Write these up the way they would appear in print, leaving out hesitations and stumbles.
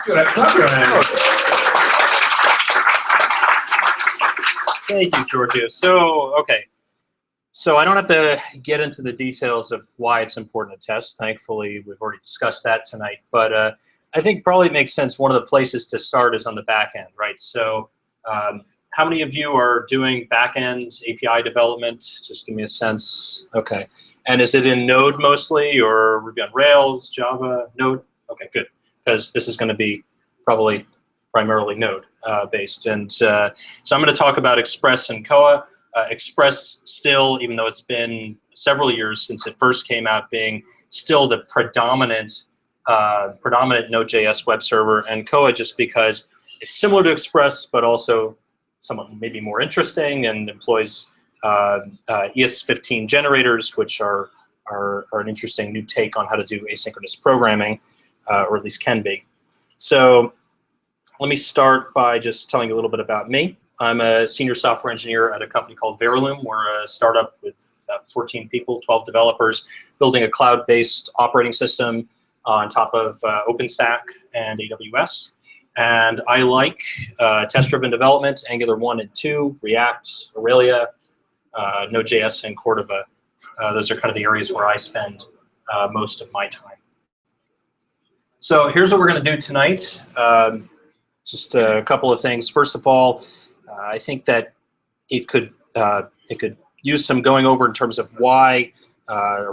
Clap your hands. Thank you, Giorgio. So, okay. So I don't have to get into the details of why it's important to test. Thankfully, we've already discussed that tonight. But I think probably makes sense. One of the places to start is on the back end, right? So how many of you are doing back end API development? Just give me a sense. Okay. And is it in Node mostly, or Ruby on Rails, Java, Node? Okay, good. Because this is going to be probably primarily Node based. And so I'm going to talk about Express and Koa. Express still, even though it's been several years since it first came out, being still the predominant Node.js web server, and Koa just because it's similar to Express, but also somewhat maybe more interesting and employs ES15 generators, which are an interesting new take on how to do asynchronous programming, or at least can be. So let me start by just telling you a little bit about me. I'm a senior software engineer at a company called Verilum. We're a startup with 14 people, 12 developers, building a cloud-based operating system on top of OpenStack and AWS. And I like test-driven development, Angular 1 and 2, React, Aurelia, Node.js, and Cordova. Those are kind of the areas where I spend most of my time. So here's what we're going to do tonight. Just a couple of things. First of all, I think that it could use some going over in terms of why,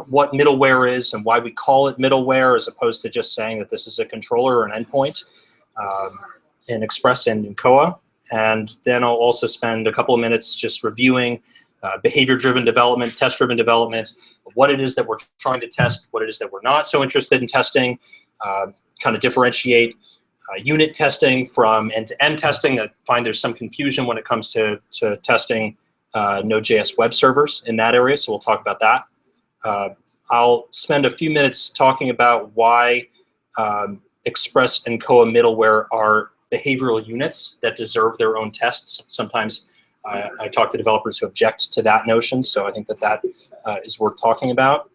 what middleware is and why we call it middleware, as opposed to just saying that this is a controller or an endpoint in Express and in Koa. And then I'll also spend a couple of minutes just reviewing behavior-driven development, test-driven development, what it is that we're trying to test, what it is that we're not so interested in testing, kind of differentiate unit testing from end-to-end testing. I find there's some confusion when it comes to testing Node.js web servers in that area, so we'll talk about that. I'll spend a few minutes talking about why Express and Koa middleware are behavioral units that deserve their own tests. Sometimes I talk to developers who object to that notion, so I think that is worth talking about.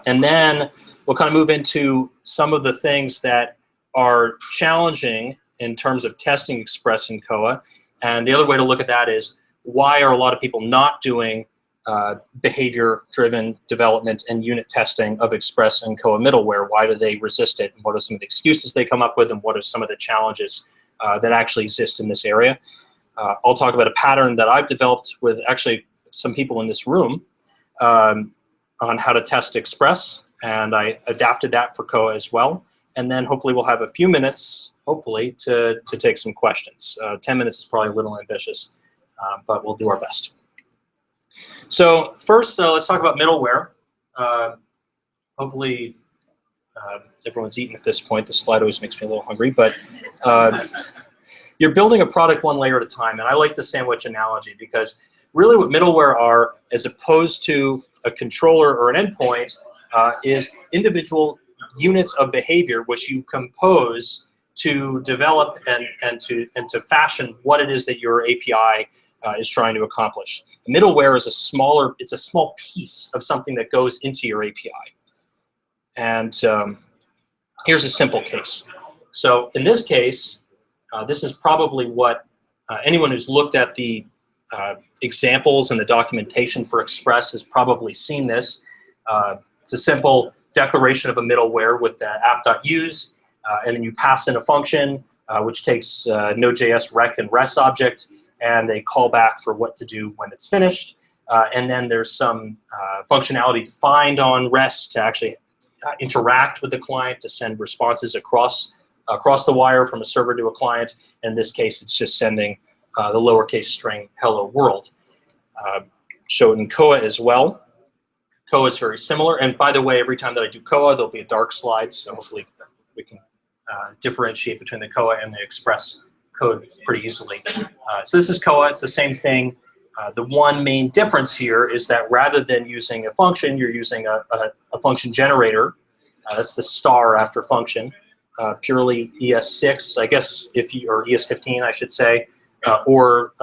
And then we'll kind of move into some of the things that are challenging in terms of testing Express and Koa. And the other way to look at that is, why are a lot of people not doing behavior-driven development and unit testing of Express and Koa middleware? Why do they resist it? And what are some of the excuses they come up with? And what are some of the challenges that actually exist in this area? I'll talk about a pattern that I've developed with actually some people in this room on how to test Express. And I adapted that for Koa as well. And then hopefully we'll have a few minutes, hopefully, to take some questions. 10 minutes is probably a little ambitious, but we'll do our best. So first, let's talk about middleware. Hopefully, everyone's eaten at this point. This slide always makes me a little hungry. But you're building a product one layer at a time. And I like the sandwich analogy because really what middleware are, as opposed to a controller or an endpoint, is individual units of behavior which you compose to develop and to fashion what it is that your API is trying to accomplish. The middleware is it's a small piece of something that goes into your API. And here's a simple case. So in this case, this is probably what anyone who's looked at the examples and the documentation for Express has probably seen this. It's a simple declaration of a middleware with the app.use, and then you pass in a function which takes Node.js rec and res object and a callback for what to do when it's finished. And then there's some functionality defined on res to actually interact with the client, to send responses across the wire from a server to a client. In this case, it's just sending the lowercase string hello world. Show it in Koa as well. Koa is very similar. And by the way, every time that I do Koa, there'll be a dark slide, so hopefully we can differentiate between the Koa and the Express code pretty easily. So this is Koa. It's the same thing. The one main difference here is that rather than using a function, you're using a function generator. That's the star after function. Purely ES6, I guess, or ES15, I should say, or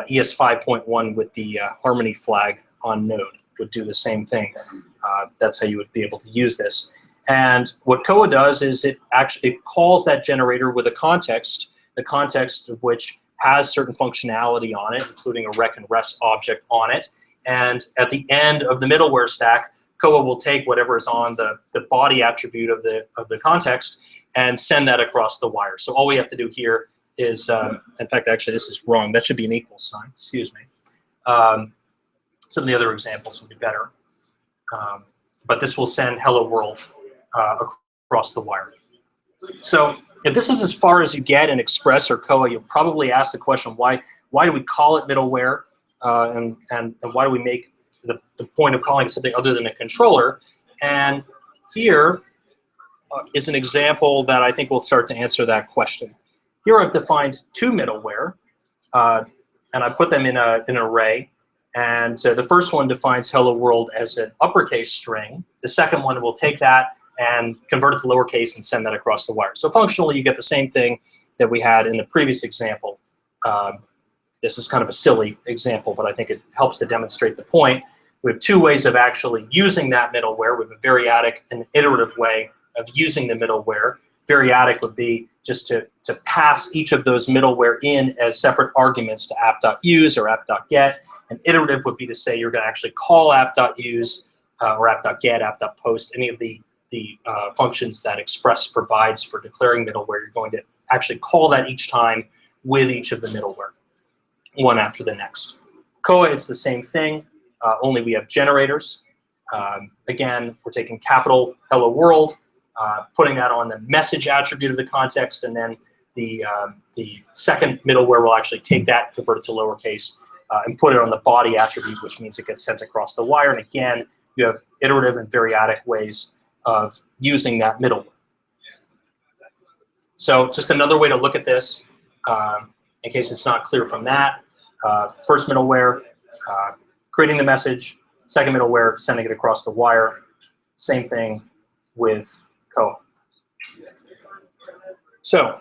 ES 5.1 with the Harmony flag on Node would do the same thing. That's how you would be able to use this. And what Koa does is it calls that generator with a context, the context of which has certain functionality on it, including a rec and rest object on it. And at the end of the middleware stack, Koa will take whatever is on the body attribute of the context and send that across the wire. So all we have to do here is, in fact, actually this is wrong. That should be an equal sign, excuse me. Some of the other examples will be better. But this will send hello world across the wire. So if this is as far as you get in Express or Koa, you'll probably ask the question, why do we call it middleware? And why do we make the point of calling it something other than a controller? And here is an example that I think will start to answer that question. Here I've defined two middleware, and I put them in an array. And the first one defines hello world as an uppercase string. The second one will take that and convert it to lowercase and send that across the wire. So functionally, you get the same thing that we had in the previous example. This is kind of a silly example, but I think it helps to demonstrate the point. We have two ways of actually using that middleware. We have a variadic and iterative way of using the middleware. Variadic would be just to pass each of those middleware in as separate arguments to app.use or app.get. And iterative would be to say you're going to actually call app.use or app.get, app.post, any of the functions that Express provides for declaring middleware. You're going to actually call that each time with each of the middleware, one after the next. Koa, it's the same thing, only we have generators. Again, we're taking capital hello world, putting that on the message attribute of the context, and then the second middleware will actually take that, convert it to lowercase, and put it on the body attribute, which means it gets sent across the wire. And again, you have iterative and variadic ways of using that middleware. So just another way to look at this, in case it's not clear from that. First middleware, creating the message. Second middleware, sending it across the wire. Same thing with Koa. So,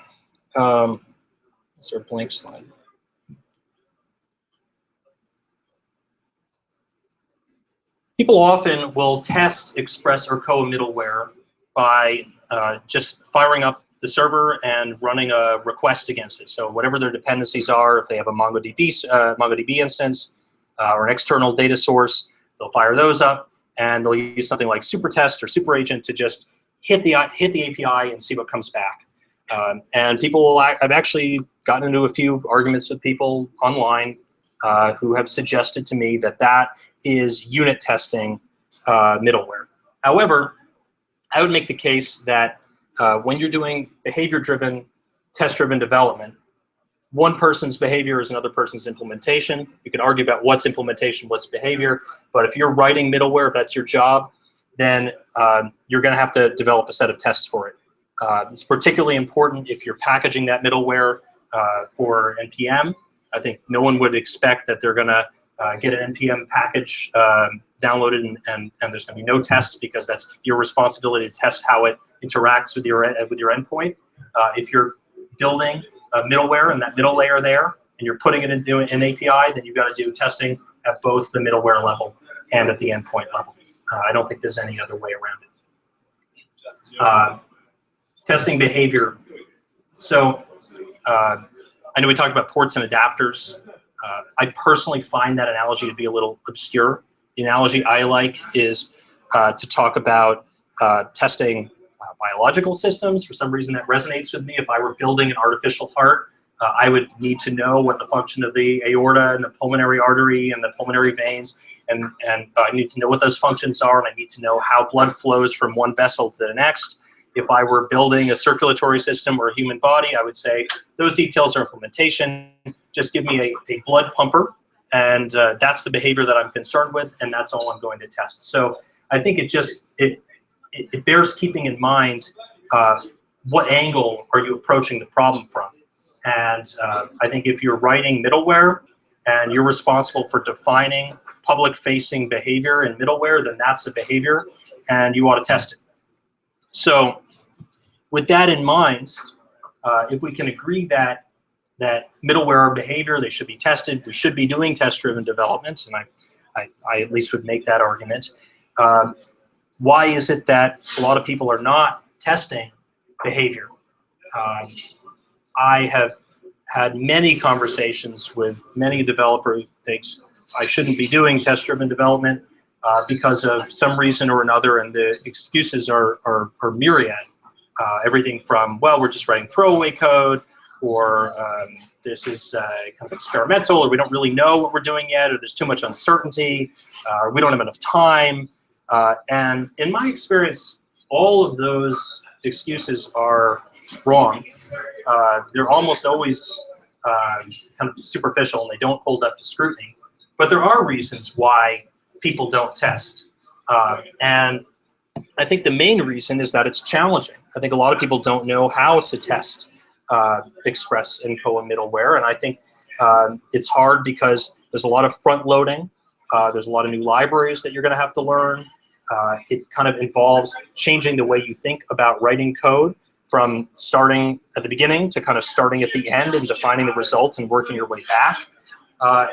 is there a blank slide? People often will test Express or Koa middleware by just firing up the server and running a request against it. So whatever their dependencies are, if they have a MongoDB instance or an external data source, they'll fire those up, and they'll use something like supertest or superagent to just hit the API and see what comes back. And people will, I've actually gotten into a few arguments with people online who have suggested to me that that is unit testing middleware. However, I would make the case that when you're doing behavior-driven, test-driven development, one person's behavior is another person's implementation. You can argue about what's implementation, what's behavior, but if you're writing middleware, if that's your job, then you're going to have to develop a set of tests for it. It's particularly important if you're packaging that middleware for NPM. I think no one would expect that they're going to get an NPM package downloaded and there's going to be no tests, because that's your responsibility to test how it interacts with your endpoint. If you're building a middleware and that middle layer there, and you're putting it into an API, then you've got to do testing at both the middleware level and at the endpoint level. I don't think there's any other way around it. Testing behavior. So I know we talked about ports and adapters. I personally find that analogy to be a little obscure. The analogy I like is to talk about testing biological systems. For some reason that resonates with me. If I were building an artificial heart, I would need to know what the function of the aorta and the pulmonary artery and the pulmonary veins, and I need to know what those functions are, and I need to know how blood flows from one vessel to the next. If I were building a circulatory system or a human body, I would say those details are implementation. Just give me a blood pumper, and that's the behavior that I'm concerned with, and that's all I'm going to test. So I think it bears keeping in mind what angle are you approaching the problem from. And I think if you're writing middleware and you're responsible for defining public-facing behavior in middleware, then that's the behavior, and you ought to test it. So with that in mind, if we can agree that middleware are behavior, they should be tested, we should be doing test-driven development, and I at least would make that argument. why is it that a lot of people are not testing behavior? I have had many conversations with many developers who thinks I shouldn't be doing test-driven development because of some reason or another, and the excuses are myriad. Everything from, well, we're just writing throwaway code, or this is kind of experimental, or we don't really know what we're doing yet, or there's too much uncertainty, or we don't have enough time. And in my experience, all of those excuses are wrong. They're almost always kind of superficial, and they don't hold up to scrutiny. But there are reasons why people don't test. And I think the main reason is that it's challenging. I think a lot of people don't know how to test Express and Koa middleware, and I think it's hard because there's a lot of front loading. There's a lot of new libraries that you're going to have to learn. It kind of involves changing the way you think about writing code, from starting at the beginning to kind of starting at the end and defining the result and working your way back.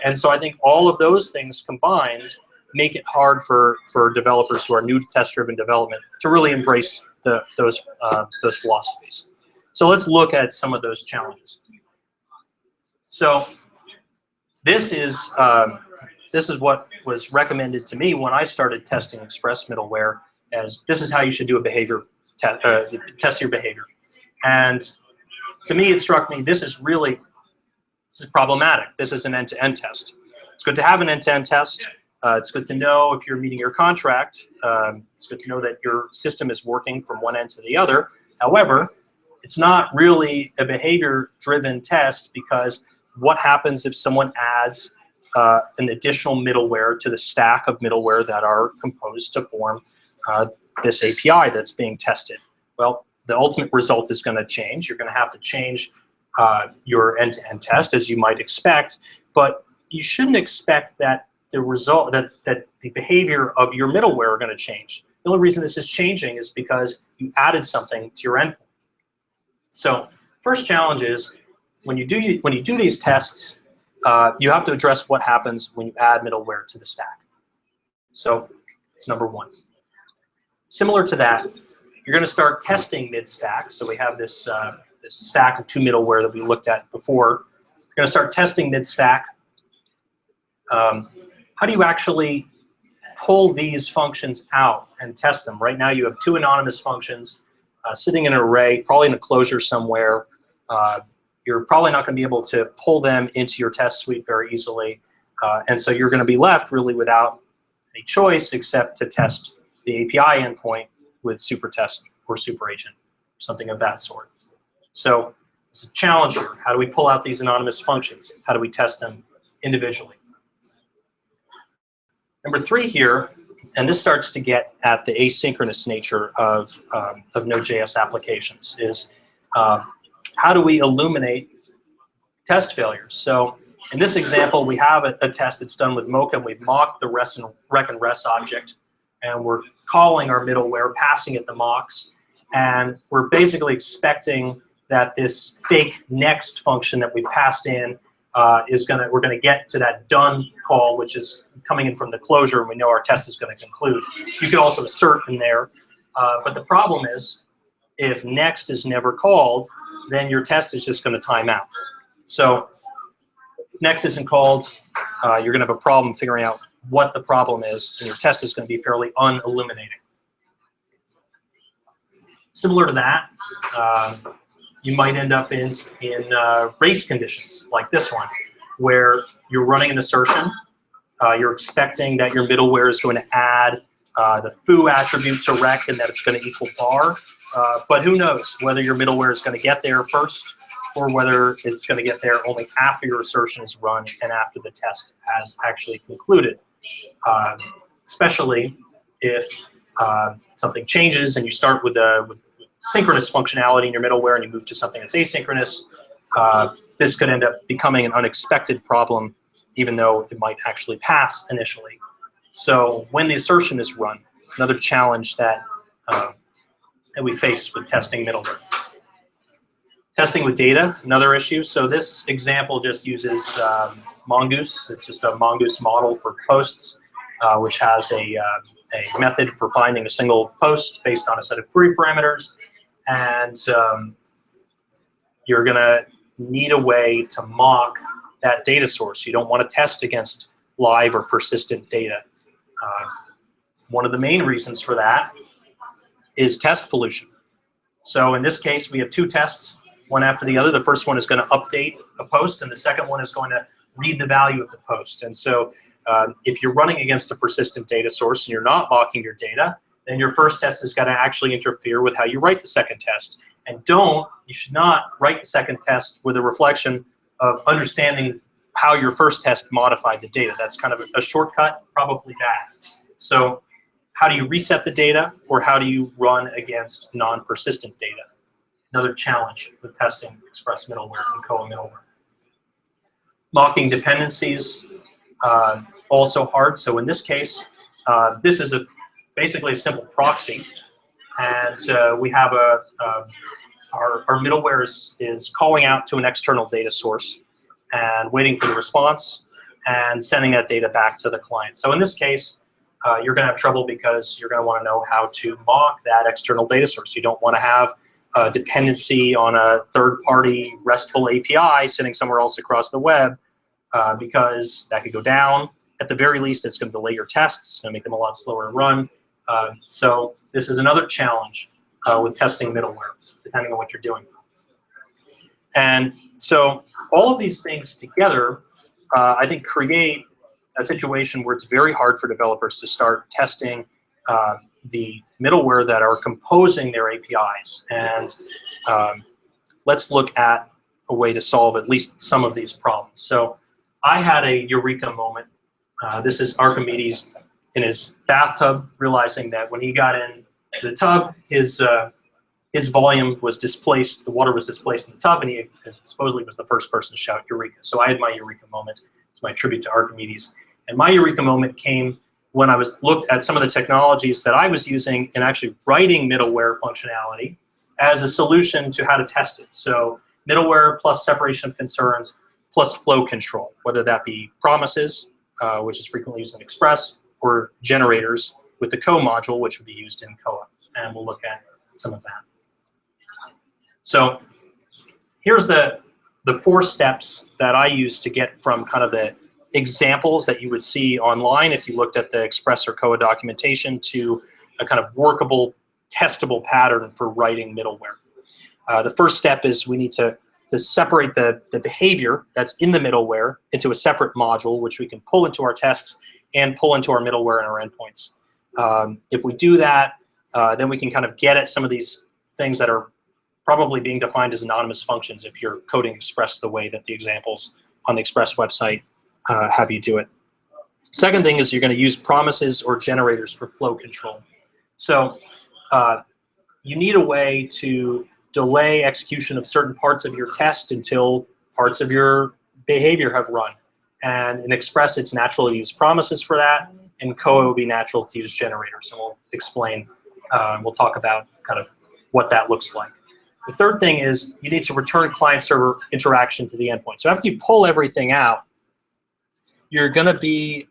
And so I think all of those things combined make it hard for developers who are new to test-driven development to really embrace those philosophies. So let's look at some of those challenges. So this is what was recommended to me when I started testing Express middleware, as this is how you should do a behavior test your behavior. And to me, it struck me, this is problematic. This is an end-to-end test. It's good to have an end-to-end test. It's good to know if you're meeting your contract. It's good to know that your system is working from one end to the other. However, it's not really a behavior-driven test, because what happens if someone adds an additional middleware to the stack of middleware that are composed to form this API that's being tested? Well, the ultimate result is going to change. You're going to have to change your end-to-end test, as you might expect, but you shouldn't expect that the result, that the behavior of your middleware are going to change. The only reason this is changing is because you added something to your endpoint. So first challenge is, when you do these tests, you have to address what happens when you add middleware to the stack. So it's number one. Similar to that, you're going to start testing mid-stack. So we have this stack of two middleware that we looked at before. You're going to start testing mid-stack. How do you actually pull these functions out and test them? Right now you have two anonymous functions sitting in an array, probably in a closure somewhere. You're probably not going to be able to pull them into your test suite very easily. And so you're going to be left really without a choice except to test the API endpoint with supertest or super agent, something of that sort. So it's a challenge here. How do we pull out these anonymous functions? How do we test them individually? Number three here, and this starts to get at the asynchronous nature of Node.js applications, is how do we illuminate test failures? So in this example, we have a test that's done with Mocha, and we've mocked the rec and res object, and we're calling our middleware, passing it the mocks, and we're basically expecting that this fake next function that we passed in we're gonna get to that done call, which is coming in from the closure, and we know our test is gonna conclude. You could also assert in there, but the problem is, if next is never called, then your test is just gonna time out. So if next isn't called, you're gonna have a problem figuring out what the problem is, and your test is gonna be fairly unilluminating. Similar to that, you might end up in race conditions like this one, where you're running an assertion. You're expecting that your middleware is going to add the foo attribute to rec and that it's going to equal bar. But who knows whether your middleware is going to get there first, or whether it's going to get there only after your assertion is run and after the test has actually concluded. Especially if something changes and you start with synchronous functionality in your middleware and you move to something that's asynchronous, this could end up becoming an unexpected problem, even though it might actually pass initially. So when the assertion is run, another challenge that we face with testing middleware. Testing with data, another issue. So this example just uses Mongoose. It's just a Mongoose model for posts. which has a method for finding a single post based on a set of query parameters. And you're going to need a way to mock that data source. You don't want to test against live or persistent data. One of the main reasons for that is test pollution. So in this case, we have two tests, one after the other. The first one is going to update a post, and the second one is going to read the value of the post. And so if you're running against a persistent data source and you're not mocking your data, then your first test is going to actually interfere with how you write the second test. And you should not write the second test with a reflection of understanding how your first test modified the data. That's kind of a shortcut, probably bad. So how do you reset the data, or how do you run against non-persistent data? Another challenge with testing Express middleware and Koa middleware. Mocking dependencies, also hard. So in this case, this is basically a simple proxy, and we have our middleware is calling out to an external data source and waiting for the response and sending that data back to the client. So in this case, you're going to have trouble because you're going to want to know how to mock that external data source. You don't want to have a dependency on a third-party RESTful API sitting somewhere else across the web, because that could go down. At the very least, it's going to delay your tests, it's going to make them a lot slower to run. So this is another challenge with testing middleware, depending on what you're doing. And so all of these things together, I think, create a situation where it's very hard for developers to start testing the middleware that are composing their APIs. And let's look at a way to solve at least some of these problems. So I had a eureka moment. This is Archimedes in his bathtub, realizing that when he got in the tub, his volume was displaced, the water was displaced in the tub, and he supposedly was the first person to shout eureka. So I had my eureka moment. It's my tribute to Archimedes. And my eureka moment came when I looked at some of the technologies that I was using in actually writing middleware functionality as a solution to how to test it. So middleware plus separation of concerns plus flow control, whether that be promises, which is frequently used in Express, or generators with the Koa module, which would be used in Koa. And we'll look at some of that. So here's the 4 steps that I use to get from kind of the examples that you would see online if you looked at the Express or Koa documentation to a kind of workable, testable pattern for writing middleware. The first step is we need to separate the behavior that's in the middleware into a separate module, which we can pull into our tests and pull into our middleware and our endpoints. If we do that, then we can kind of get at some of these things that are probably being defined as anonymous functions if you're coding Express the way that the examples on the Express website have you do it. Second thing is you're going to use promises or generators for flow control. So you need a way to delay execution of certain parts of your test until parts of your behavior have run. And in Express, it's natural to use promises for that. In Koa, it would be natural to use generators. So we'll explain, we'll talk about kind of what that looks like. The third thing is you need to return client-server interaction to the endpoint. So after you pull everything out, you're going to be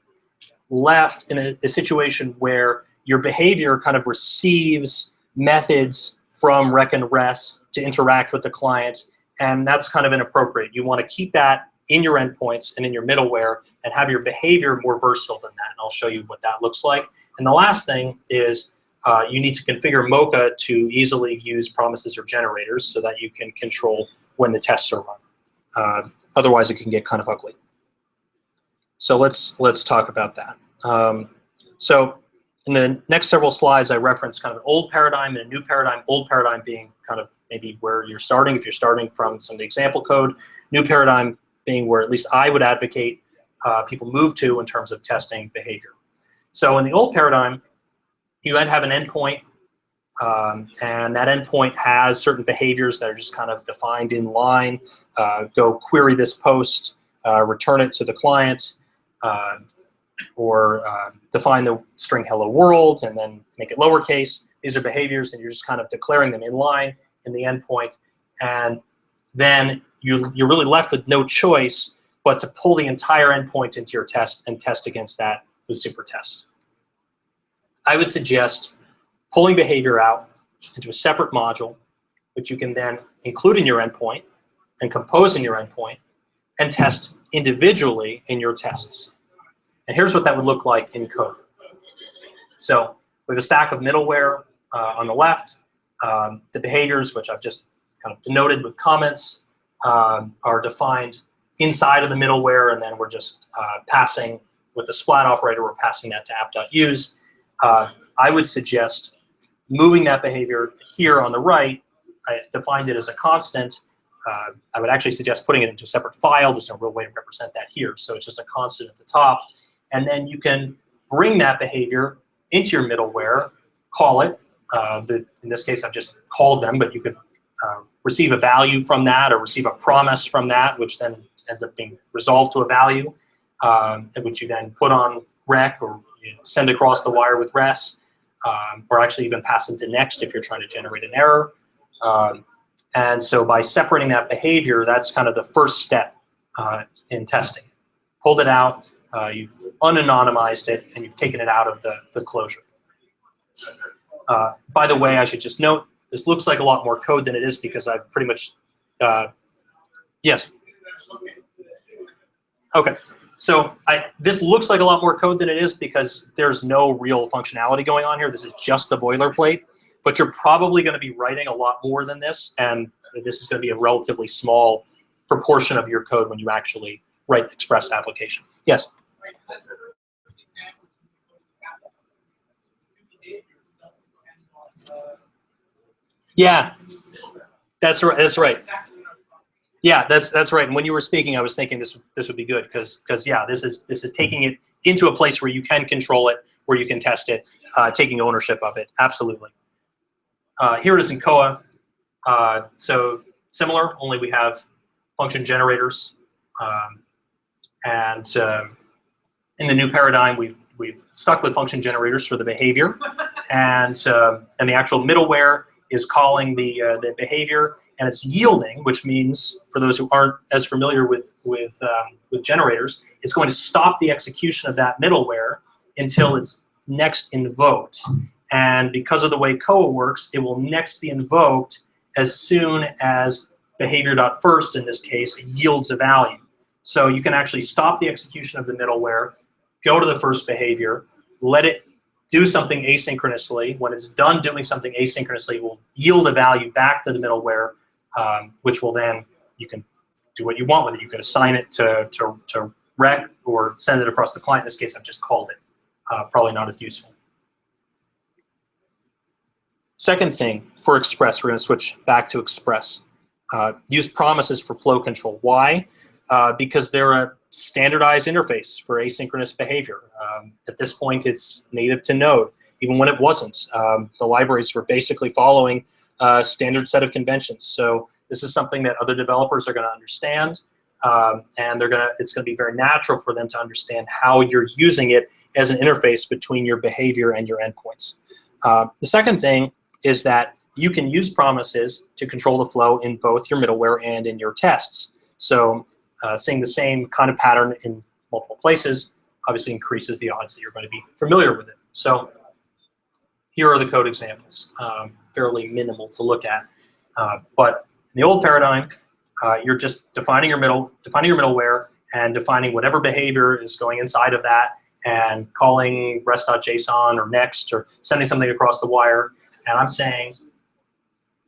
left in a situation where your behavior kind of receives methods from rec and res to interact with the client, and that's kind of inappropriate. You want to keep that in your endpoints and in your middleware and have your behavior more versatile than that, and I'll show you what that looks like. And the last thing is you need to configure Mocha to easily use promises or generators so that you can control when the tests are run. Otherwise, it can get kind of ugly. So let's talk about that. So in the next several slides, I reference kind of an old paradigm and a new paradigm. Old paradigm being kind of maybe where you're starting, if you're starting from some of the example code. New paradigm being where at least I would advocate people move to in terms of testing behavior. So in the old paradigm, you would have an endpoint, and that endpoint has certain behaviors that are just kind of defined in line. Go query this post, return it to the client, or define the string hello world and then make it lowercase. These are behaviors, and you're just kind of declaring them in line in the endpoint. And then you're really left with no choice but to pull the entire endpoint into your test and test against that with supertest. I would suggest pulling behavior out into a separate module, which you can then include in your endpoint and compose in your endpoint and test individually in your tests. And here's what that would look like in code. So we have a stack of middleware on the left. The behaviors, which I've just kind of denoted with comments, are defined inside of the middleware, and then we're just passing with the splat operator, we're passing that to app.use. I would suggest moving that behavior here on the right. I defined it as a constant. I would actually suggest putting it into a separate file. There's no real way to represent that here, so it's just a constant at the top. And then you can bring that behavior into your middleware, call it. In this case, I've just called them, but you could receive a value from that or receive a promise from that, which then ends up being resolved to a value, which you then put on rec or send across the wire with res, or actually even pass into next if you're trying to generate an error. And so by separating that behavior, that's kind of the first step in testing. Pulled it out, you've unanonymized it, and you've taken it out of the closure. By the way, I should just note, this looks like a lot more code than it is because I've pretty much, yes. Okay, so this looks like a lot more code than it is because there's no real functionality going on here. This is just the boilerplate, but you're probably going to be writing a lot more than this, and this is going to be a relatively small proportion of your code when you actually write Express application. Yes? Yeah, that's right. That's right. Yeah, that's right. And when you were speaking, I was thinking this would be good because yeah, this is taking it into a place where you can control it, where you can test it, taking ownership of it. Absolutely. Here it is in Koa. So similar, only we have function generators, and in the new paradigm, we've stuck with function generators for the behavior, and the actual middleware is calling the behavior, and it's yielding, which means, for those who aren't as familiar with generators, it's going to stop the execution of that middleware until it's next invoked. And because of the way Koa works, it will next be invoked as soon as behavior.first, in this case, yields a value. So you can actually stop the execution of the middleware, go to the first behavior, let it do something asynchronously. When it's done doing something asynchronously, it will yield a value back to the middleware, which will then, you can do what you want with it. You can assign it to rec or send it across the client. In this case, I've just called it. Probably not as useful. Second thing, for Express, we're going to switch back to Express. Use promises for flow control. Why? Because they're a standardized interface for asynchronous behavior. At this point, it's native to Node. Even when it wasn't, the libraries were basically following a standard set of conventions. So this is something that other developers are going to understand, and it's going to be very natural for them to understand how you're using it as an interface between your behavior and your endpoints. The second thing is that you can use promises to control the flow in both your middleware and in your tests. So seeing the same kind of pattern in multiple places obviously increases the odds that you're going to be familiar with it. So here are the code examples, fairly minimal to look at. But in the old paradigm, you're just defining your middleware and defining whatever behavior is going inside of that and calling rest.json or next or sending something across the wire. And I'm saying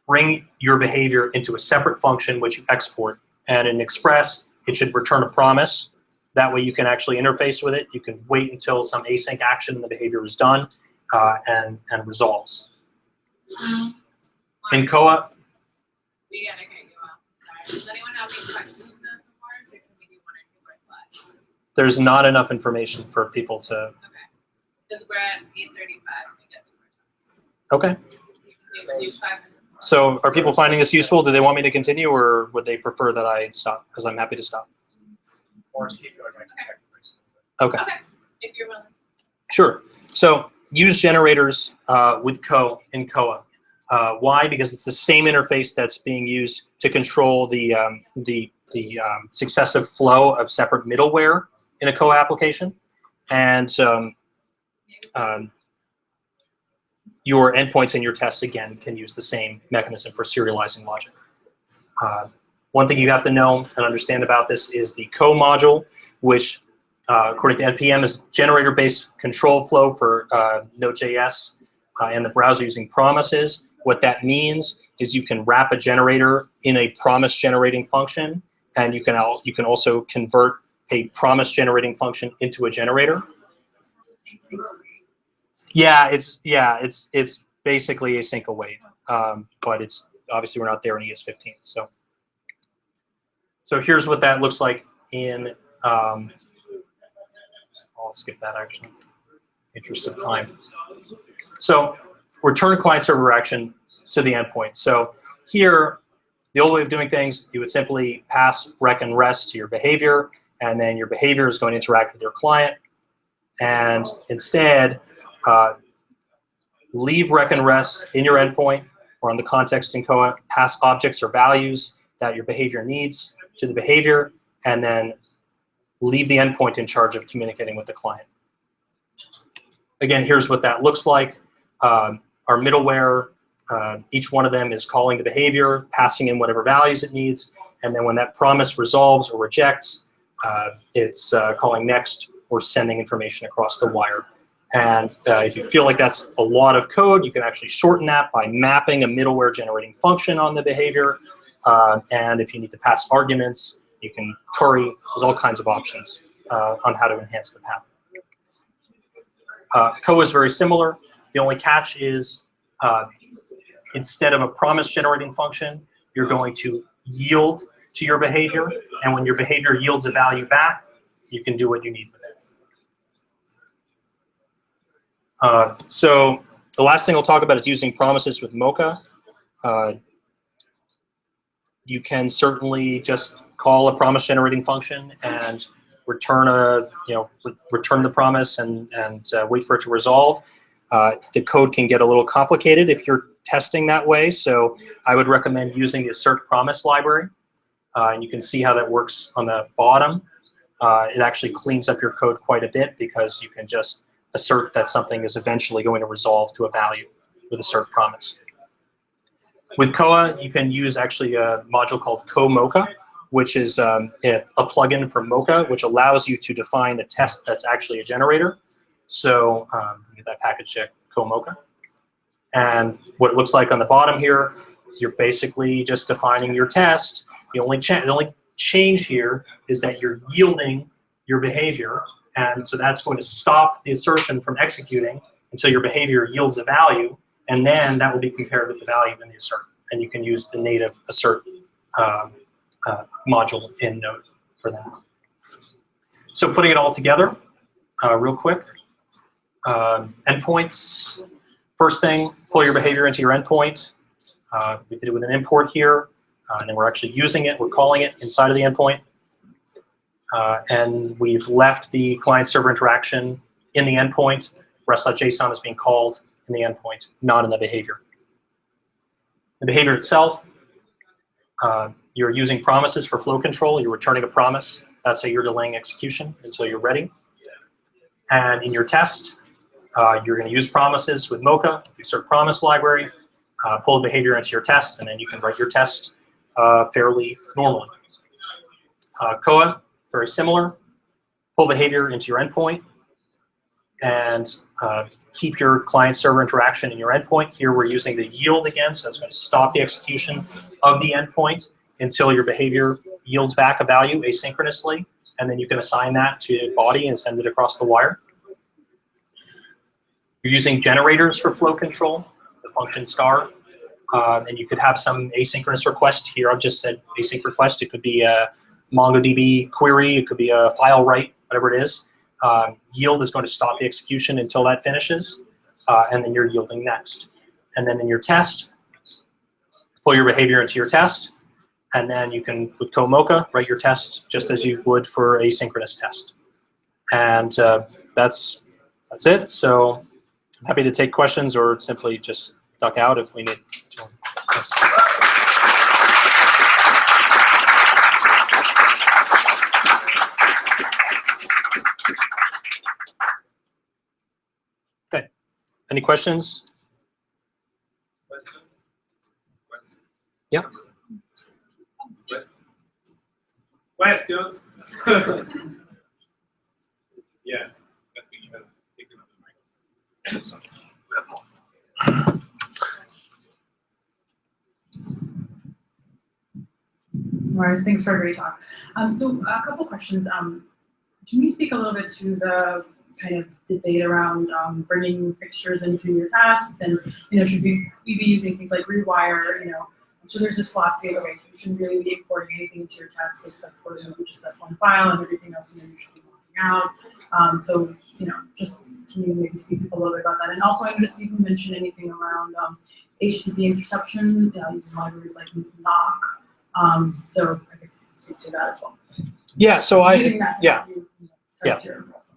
bring your behavior into a separate function which you export. And in Express, it should return a promise. That way you can actually interface with it. You can wait until some async action in the behavior is done and resolves. In Koa, We gotta get you off. Sorry. Does anyone have any questions on that before? So can we do 1 or 2 more slides? there's not enough information for people to. Okay. Because we're at 8:35 and we get 2 more times. Okay. You can do 5 minutes. So are people finding this useful? Do they want me to continue, or would they prefer that I stop? Because I'm happy to stop. Okay. Okay. If you're willing. Sure. So use generators with in Koa. Why? Because it's the same interface that's being used to control the successive flow of separate middleware in a Koa application. And your endpoints and your tests, again, can use the same mechanism for serializing logic. One thing you have to know and understand about this is the Koa module, which, according to NPM, is generator-based control flow for Node.js and the browser using promises. What that means is you can wrap a generator in a promise-generating function, and you can also convert a promise-generating function into a generator. Yeah, it's basically async await, but it's obviously we're not there in ES15. So here's what that looks like in. I'll skip that actually, interest of time. So return client server action to the endpoint. So here, the old way of doing things, you would simply pass rec and rest to your behavior, and then your behavior is going to interact with your client. And instead, leave rec and rest in your endpoint or on the context in Koa, pass objects or values that your behavior needs to the behavior, and then leave the endpoint in charge of communicating with the client. Again, here's what that looks like. Our middleware, each one of them is calling the behavior, passing in whatever values it needs, and then when that promise resolves or rejects, it's calling next or sending information across the wire. And if you feel like that's a lot of code, you can actually shorten that by mapping a middleware generating function on the behavior. And if you need to pass arguments, you can query. There's all kinds of options on how to enhance the path. Koa is very similar. The only catch is instead of a promise generating function, you're going to yield to your behavior. And when your behavior yields a value back, you can do what you need with it. So the last thing I'll talk about is using promises with Mocha. You can certainly just call a promise generating function and return return the promise and wait for it to resolve. The code can get a little complicated if you're testing that way, so I would recommend using the assert promise library. And you can see how that works on the bottom. It actually cleans up your code quite a bit because you can just assert that something is eventually going to resolve to a value with assert promise. With Koa, you can use actually a module called Mocha, which is a plugin for Mocha, which allows you to define a test that's actually a generator. So get that package check, Mocha. And what it looks like on the bottom here, you're basically just defining your test. The only change here is that you're yielding your behavior, and so that's going to stop the assertion from executing until your behavior yields a value, and then that will be compared with the value in the assert. And you can use the native assert module in Node for that. So putting it all together, real quick. Endpoints. First thing, pull your behavior into your endpoint. We did it with an import here, and then we're actually using it. We're calling it inside of the endpoint. And we've left the client-server interaction in the endpoint. Rest.json is being called in the endpoint, not in the behavior. The behavior itself, you're using promises for flow control. You're returning a promise. That's how you're delaying execution until you're ready. And in your test, you're going to use promises with Mocha, the assert promise library, pull the behavior into your test, and then you can write your test fairly normally. Koa, very similar. Pull behavior into your endpoint and keep your client-server interaction in your endpoint. Here we're using the yield again, so that's going to stop the execution of the endpoint until your behavior yields back a value asynchronously, and then you can assign that to body and send it across the wire. You're using generators for flow control, the function star, and you could have some asynchronous request here. I've just said async request. It could be a MongoDB query. It could be a file write, whatever it is. Yield is going to stop the execution until that finishes, and then you're yielding next. And then in your test, pull your behavior into your test, and then you can, with Mocha, write your test just as you would for asynchronous test. And that's it. So I'm happy to take questions or simply just duck out if we need to. Any questions? Question? Yeah. Questions? Yeah. I think you have taken up the mic. Mars, thanks for a great talk. So a couple questions. Can you speak a little bit to the kind of debate around bringing fixtures into your tasks, and should we be using things like rewire? So there's this philosophy of, okay, you shouldn't really be importing anything into your tasks except for just that one file, and everything else you should be locking out. So just can you maybe speak a little bit about that? And also, I noticed you didn't mention anything around HTTP interception using libraries like Knock. So I guess you can speak to that as well. Yeah. So Test your process.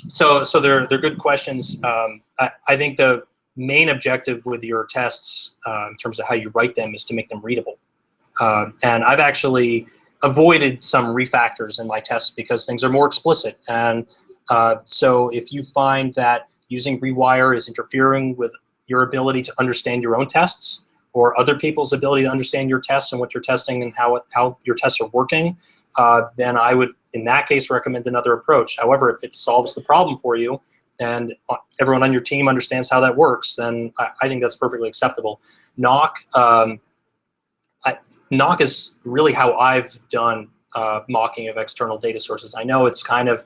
So they're good questions. I think the main objective with your tests in terms of how you write them is to make them readable. And I've actually avoided some refactors in my tests because things are more explicit. And so if you find that using rewire is interfering with your ability to understand your own tests or other people's ability to understand your tests and what you're testing and how your tests are working, then I would, in that case, recommend another approach. However, if it solves the problem for you and everyone on your team understands how that works, then I think that's perfectly acceptable. Knock is really how I've done mocking of external data sources. I know it's kind of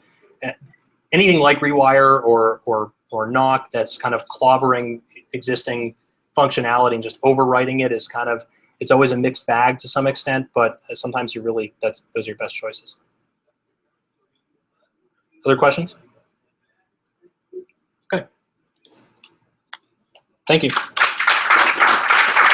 anything like rewire or knock that's kind of clobbering existing functionality and just overwriting it is kind of, it's always a mixed bag to some extent, but sometimes those are your best choices. Other questions? Okay. Thank you.